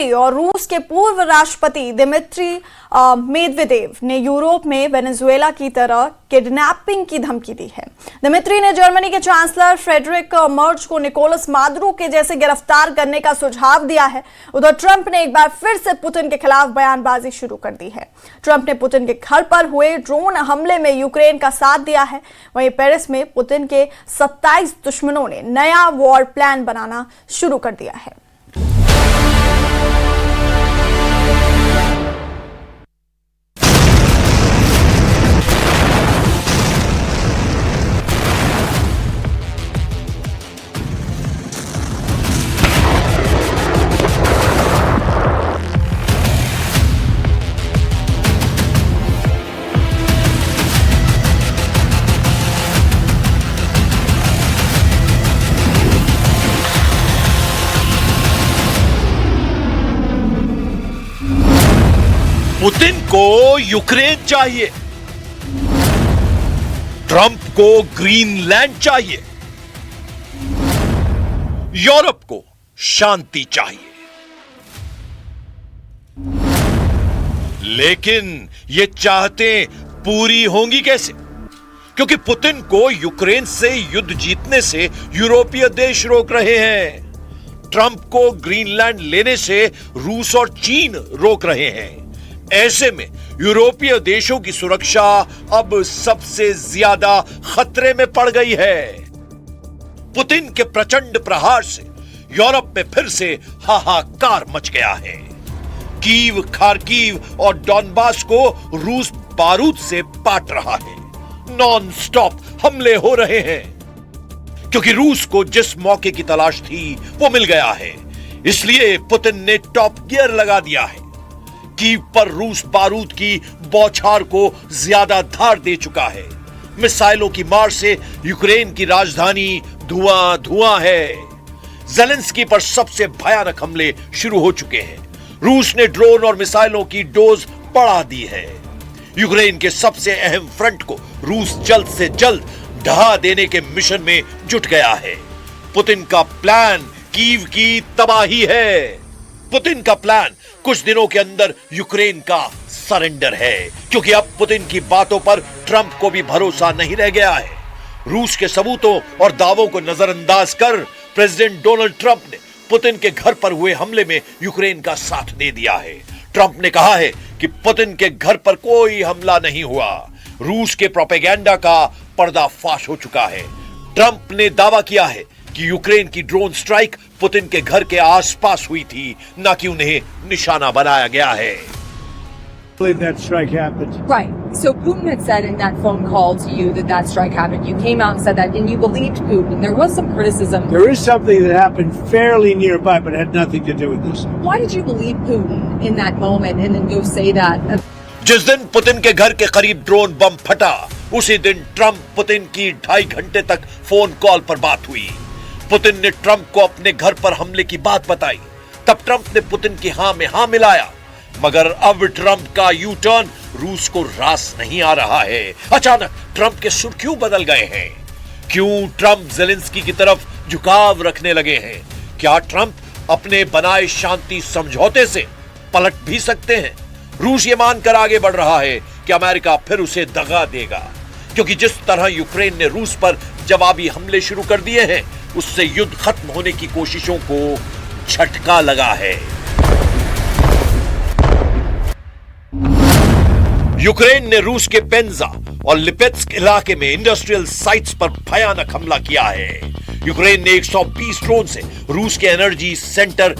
और रूस के पूर्व राष्ट्रपति दिमित्री मेदवेदेव ने यूरोप में वेनेजुएला की तरह किडनैपिंग की धमकी दी है। दिमित्री ने जर्मनी के चांसलर फ्रेडरिक मर्ज को निकोलस मादुरो के जैसे गिरफ्तार करने का सुझाव दिया है। उधर ट्रंप ने एक बार फिर से पुतिन के खिलाफ बयानबाजी शुरू कर दी है। ट्रंप ने पुतिन के घर पर हुए ड्रोन हमले में यूक्रेन का साथ दिया है। वहीं पेरिस में पुतिन के 27 दुश्मनों ने नया वॉर प्लान बनाना शुरू कर दिया है। पुतिन को यूक्रेन चाहिए, ट्रंप को ग्रीनलैंड चाहिए, यूरोप को शांति चाहिए। लेकिन ये चाहतें पूरी होंगी कैसे? क्योंकि पुतिन को यूक्रेन से युद्ध जीतने से यूरोपीय देश रोक रहे हैं। ट्रंप को ग्रीनलैंड लेने से रूस और चीन रोक रहे हैं। ऐसे में यूरोपीय देशों की सुरक्षा अब सबसे ज्यादा खतरे में पड़ गई है। पुतिन के प्रचंड प्रहार से यूरोप में फिर से हाहाकार मच गया है। कीव, खार्किव और डॉनबास को रूस बारूद से पाट रहा है। नॉन स्टॉप हमले हो रहे हैं क्योंकि रूस को जिस मौके की तलाश थी वो मिल गया है। इसलिए पुतिन ने टॉप गियर लगा दिया है। कीव पर रूस बारूद की बौछार को ज्यादा धार दे चुका है। मिसाइलों की मार से यूक्रेन की राजधानी धुआं धुआं है। ज़ेलेंस्की पर सबसे भयानक हमले शुरू हो चुके हैं। रूस ने ड्रोन और मिसाइलों की डोज बढ़ा दी है। यूक्रेन के सबसे अहम फ्रंट को रूस जल्द से जल्द ढहा देने के मिशन में जुट गया है। पुतिन का प्लान कीव की तबाही है। पुतिन का प्लान कुछ दिनों के अंदर यूक्रेन का सरेंडर है, क्योंकि अब पुतिन की बातों पर ट्रंप को भी भरोसा नहीं रह गया है। रूस के सबूतों और दावों को नजरअंदाज कर प्रेसिडेंट डोनाल्ड ट्रंप ने पुतिन के घर पर हुए हमले में यूक्रेन का साथ दे दिया है। ट्रंप ने कहा है कि पुतिन के घर पर कोई हमला नहीं हुआ। रूस के प्रोपेगेंडा का पर्दाफाश हो चुका है। ट्रंप ने दावा किया है कि यूक्रेन की ड्रोन स्ट्राइक पुतिन के घर के आसपास हुई थी, न कि उन्हें निशाना बनाया गया है। That strike happened. Right. So Putin had said in that phone call to you that strike happened. You came out and said that, and you believed Putin. There was some criticism. There is something that happened fairly nearby, but had nothing to do with this. Why did you believe Putin in that moment and then go say that? जिस दिन Putin के घर के करीब drone बम फटा, उसी दिन Trump Putin की 2.5 घंटे तक फोन कॉल पर बात हुई। पुतिन ने ट्रंप को अपने घर पर हमले की बात बताई। तब ट्रंप ने पुतिन की हां में हां मिलाया। मगर अब ट्रंप का यू टर्न रूस को रास नहीं आ रहा है। अचानक ट्रंप के सुर क्यों बदल गए हैं? क्यों ट्रंप ज़ेलेंस्की की तरफ झुकाव रखने लगे हैं? क्या ट्रंप अपने बनाए शांति समझौते से पलट भी सकते हैं? रूस ये मानकर आगे बढ़ रहा है कि अमेरिका फिर उसे दगा देगा, क्योंकि जिस तरह यूक्रेन ने रूस पर जवाबी हमले शुरू कर दिए हैं, उससे युद्ध खत्म होने की कोशिशों को झटका लगा है। यूक्रेन ने रूस के पेंजा और लिपेत्स्क इलाके में इंडस्ट्रियल साइट्स पर भयानक हमला किया है। यूक्रेन ने 120 ड्रोन से रूस के एनर्जी सेंटर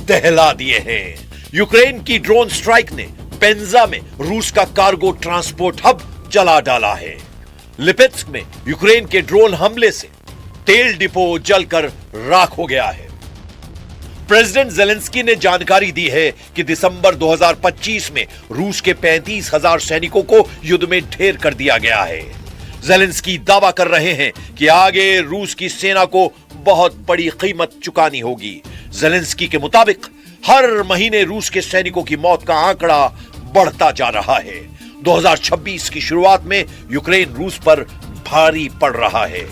दहला दिए हैं। यूक्रेन की ड्रोन स्ट्राइक ने पेंजा में रूस का कार्गो ट्रांसपोर्ट हब जला डाला है। लिपेत्स्क में यूक्रेन के ड्रोन हमले से तेल डिपो जलकर राख हो गया है। प्रेसिडेंट ज़ेलेंस्की ने जानकारी दी है कि दिसंबर 2025 में रूस के 35,000 सैनिकों को युद्ध में ढेर कर दिया गया है। ज़ेलेंस्की दावा कर रहे हैं कि आगे रूस की सेना को बहुत बड़ी कीमत चुकानी होगी। ज़ेलेंस्की के मुताबिक हर महीने रूस के सैनिकों की मौत का आंकड़ा बढ़ता जा रहा है। 2026 की शुरुआत में यूक्रेन रूस पर भारी पड़ रहा है।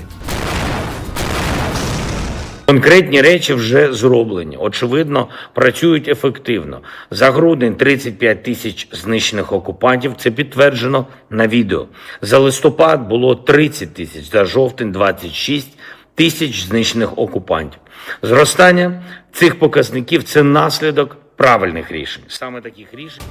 Конкретні речі вже зроблені. Очевидно, працюють ефективно. За грудень 35 тисяч знищених окупантів. Це підтверджено на відео. За листопад було 30 тисяч, за жовтень 26 тисяч знищених окупантів. Зростання цих показників – це наслідок правильних рішень. Саме таких рішень.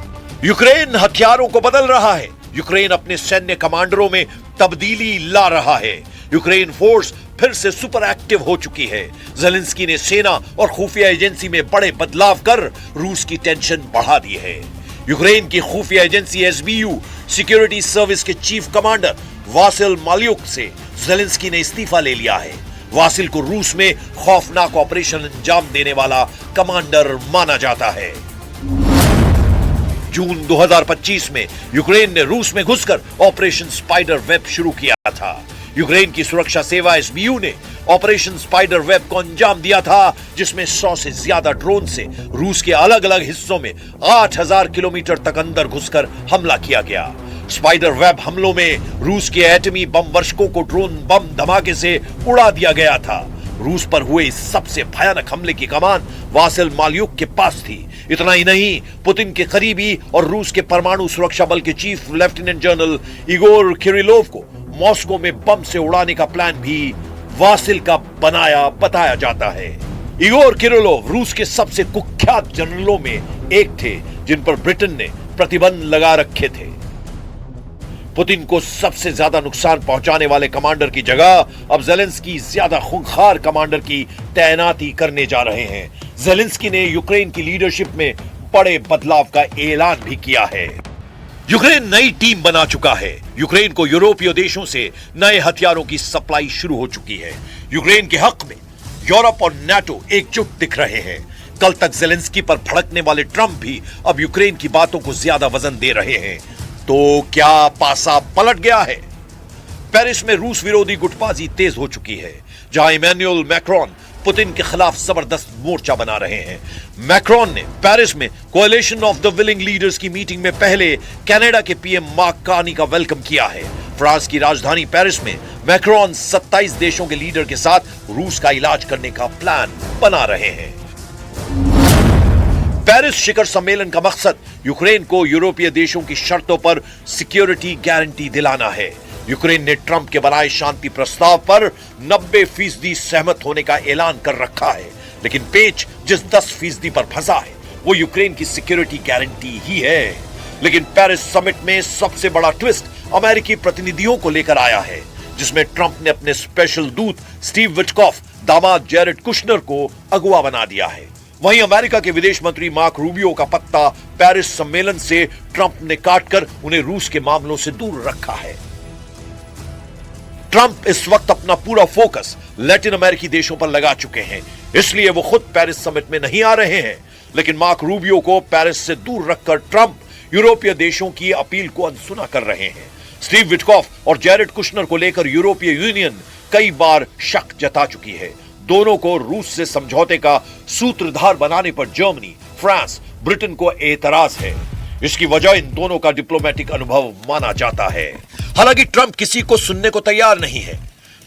यूक्रेन हथियारों को बदल रहा है। यूक्रेन अपने सैन्य कमांडरों में तब्दीली ला रहा है। यूक्रेन फोर्स फिर से सुपर एक्टिव हो चुकी है। ज़ेलेंस्की ने सेना और खुफिया एजेंसी में बड़े बदलाव कर रूस की टेंशन बढ़ा दी है। यूक्रेन की खुफिया एजेंसी एसबीयू सिक्योरिटी सर्विस के चीफ कमांडर वासिल माल्युक से ज़ेलेंस्की ने इस्तीफा ले लिया है। वासिल को रूस में खौफनाक ऑपरेशन अंजाम देने वाला कमांडर माना जाता है। जून 2025 में यूक्रेन ने रूस में घुसकर ऑपरेशन स्पाइडर वेब शुरू किया था। यूक्रेन की सुरक्षा सेवा एसबीयू ने ऑपरेशन स्पाइडर वेब को अंजाम दिया था, जिसमें 100 से ज्यादा ड्रोन से रूस के अलग अलग हिस्सों में 8000 किलोमीटर तक अंदर घुसकर हमला किया गया। स्पाइडर वेब हमलों में रूस के एटमी बम वर्षकों को ड्रोन बम धमाके से उड़ा दिया गया था। रूस पर हुए इस सबसे भयानक हमले की कमान वासिल माल्युक के पास थी। इतना ही नहीं, पुतिन के करीबी और रूस के परमाणु सुरक्षा बल के chief lieutenant general Igor Kirillov को मॉस्को में बम से उड़ाने का प्लान भी वासिल का बनाया बताया जाता है। इगोर किरिलोव रूस के सबसे कुख्यात जनरलों में एक थे, जिन पर ब्रिटेन ने प्रतिबंध लगा रखे थे। पुतिन को सबसे ज्यादा नुकसान पहुंचाने वाले कमांडर की जगह अब ज़ेलेंस्की ज्यादा खूंखार कमांडर की तैनाती करने जा रहे हैं। ज़ेलेंस्की ने यूक्रेन की लीडरशिप में बड़े बदलाव का ऐलान भी किया है। यूक्रेन नई टीम बना चुका है। यूक्रेन को यूरोपीय देशों से नए हथियारों की सप्लाई शुरू हो चुकी है। यूक्रेन के हक में यूरोप और नाटो एकजुट दिख रहे हैं। कल तक ज़ेलेंस्की पर भड़कने वाले ट्रंप भी अब यूक्रेन की बातों को ज्यादा वजन दे रहे हैं। तो क्या पासा पलट गया है? पेरिस में रूस विरोधी गुटबाजी तेज हो चुकी है, जहां इमैनुअल मैक्रोन पुतिन के खिलाफ जबरदस्त मोर्चा बना रहे हैं। मैक्रोन ने पेरिस में coalition of the willing leaders की मीटिंग में पहले कनाडा के पीएम मार्क कार्नी का वेलकम किया है। फ्रांस की राजधानी पेरिस में मैक्रोन 27 देशों के लीडर के साथ रूस का इलाज करने का प्लान बना रहे हैं। पेरिस शिखर सम्मेलन का मकसद यूक्रेन को यूरोपीय देशों की शर्तों पर सिक्योरिटी गारंटी दिलाना है। यूक्रेन ने ट्रंप के बनाए शांति प्रस्ताव पर 90% सहमत होने का ऐलान कर रखा है, लेकिन पेच जिस 10% पर फंसा है वो यूक्रेन की सिक्योरिटी गारंटी ही है। लेकिन पेरिस समिट में सबसे बड़ा ट्विस्ट अमेरिकी प्रतिनिधियों को लेकर आया है, जिसमें ट्रंप ने अपने स्पेशल दूत स्टीव विटकॉफ दामाद जेरेड कुशनर को अगुवा बना दिया है। वहीं अमेरिका के विदेश मंत्री मार्क रूबियो का पत्ता पेरिस सम्मेलन से ट्रंप ने काटकर उन्हें रूस के मामलों से दूर रखा है। ट्रंप इस वक्त अपना पूरा फोकस लैटिन अमेरिकी देशों पर लगा चुके हैं, इसलिए वो खुद पेरिस समिट में नहीं आ रहे हैं। लेकिन मार्क रूबियो को पेरिस से दूर रखकर ट्रंप यूरोपीय देशों की अपील को अनसुना कर रहे हैं। स्टीव विटकॉफ और जेरेड कुशनर को लेकर यूरोपीय यूनियन कई बार शक जता चुकी है। दोनों को रूस से समझौते का सूत्रधार बनाने पर जर्मनी, फ्रांस, ब्रिटेन को एतराज है। इसकी वजह इन दोनों का डिप्लोमेटिक अनुभव माना जाता है। हालांकि ट्रंप किसी को सुनने को तैयार नहीं है।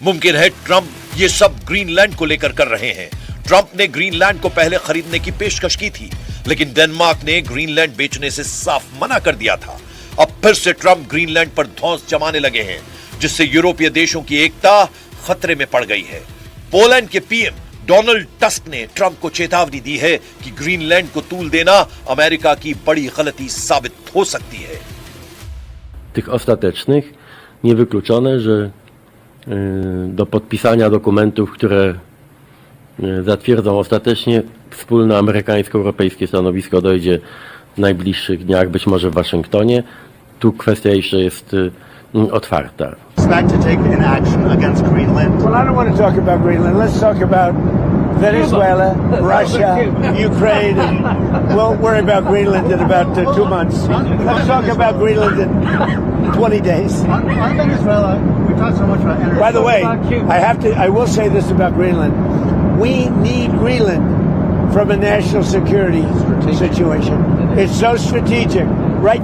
मुमकिन है ट्रंप ये सब ग्रीनलैंड को लेकर कर रहे हैं। ट्रंप ने ग्रीनलैंड को पहले खरीदने की पेशकश की थी, लेकिन डेनमार्क ने ग्रीनलैंड बेचने से साफ मना कर दिया था। अब फिर से ट्रंप ग्रीनलैंड पर धौंस जमाने लगे हैं, जिससे यूरोपीय देशों की एकता खतरे में पड़ गई है। पोलैंड के पीएम डोनाल्ड टस्क ने ट्रंप को चेतावनी दी है कि ग्रीनलैंड को तूल देना अमेरिका की बड़ी गलती साबित हो सकती है। Tych ostatecznych niewykluczone, że do podpisania dokumentów, które zatwierdzą ostatecznie wspólne amerykańsko-europejskie stanowisko, dojdzie w najbliższych dniach, być może w Waszyngtonie. Tu kwestia jeszcze jest otwarta. Expect to take an action against Greenland? Well, I don't want to talk about Greenland. Let's talk about Venezuela, Russia, Ukraine, and we'll worry about Greenland in about 2 months. Let's talk about Greenland in 20 days. On Venezuela, we talked so much about energy. By the way, I will say this about Greenland. We need Greenland from a national security situation. It's so strategic. Right.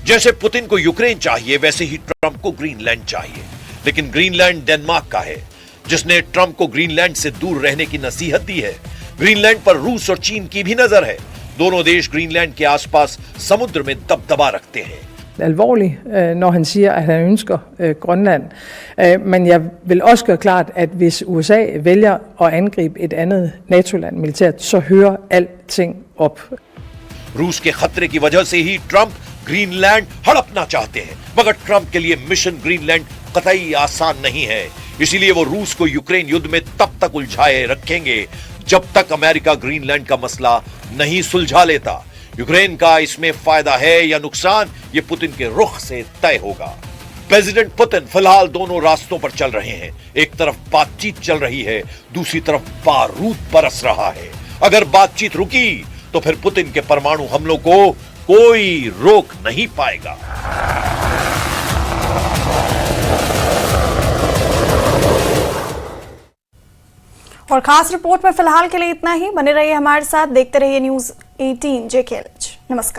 जैसे Putin को Ukraine चाहिए, वैसे ही Trump को Greenland चाहिए। लेकिन Greenland Denmark का है। जिसने ट्रंप को ग्रीनलैंड से दूर रहने की नसीहत दी है। ग्रीनलैंड पर रूस और चीन की भी नजर है। दोनों देश ग्रीनलैंड के आसपास समुद्र में दबदबा रखते हैं। alvorlig, når han siger, at han ønsker Grønland. Men jeg vil også gøre klart, at hvis USA vælger at angribe et andet NATO-land militært, så hører alting op. रूस के खतरे की वजह से ही ट्रंप ग्रीनलैंड हड़पना चाहते हैं, मगर ट्रंप के लिए मिशन ग्रीनलैंड कतई आसान नहीं है। इसीलिए वो रूस को यूक्रेन युद्ध में तब तक उलझाए रखेंगे जब तक अमेरिका ग्रीनलैंड का मसला नहीं सुलझा लेता। यूक्रेन का इसमें फायदा है या नुकसान, ये पुतिन के रुख से तय होगा। प्रेसिडेंट पुतिन फिलहाल दोनों रास्तों पर चल रहे हैं। एक तरफ बातचीत चल रही है, दूसरी तरफ बारूद बरस रहा है। अगर बातचीत रुकी तो फिर पुतिन के परमाणु हमलों को कोई रोक नहीं पाएगा। और खास रिपोर्ट में फिलहाल के लिए इतना ही। बने रहिए हमारे साथ, देखते रहिए न्यूज़ 18 JKLH। नमस्कार।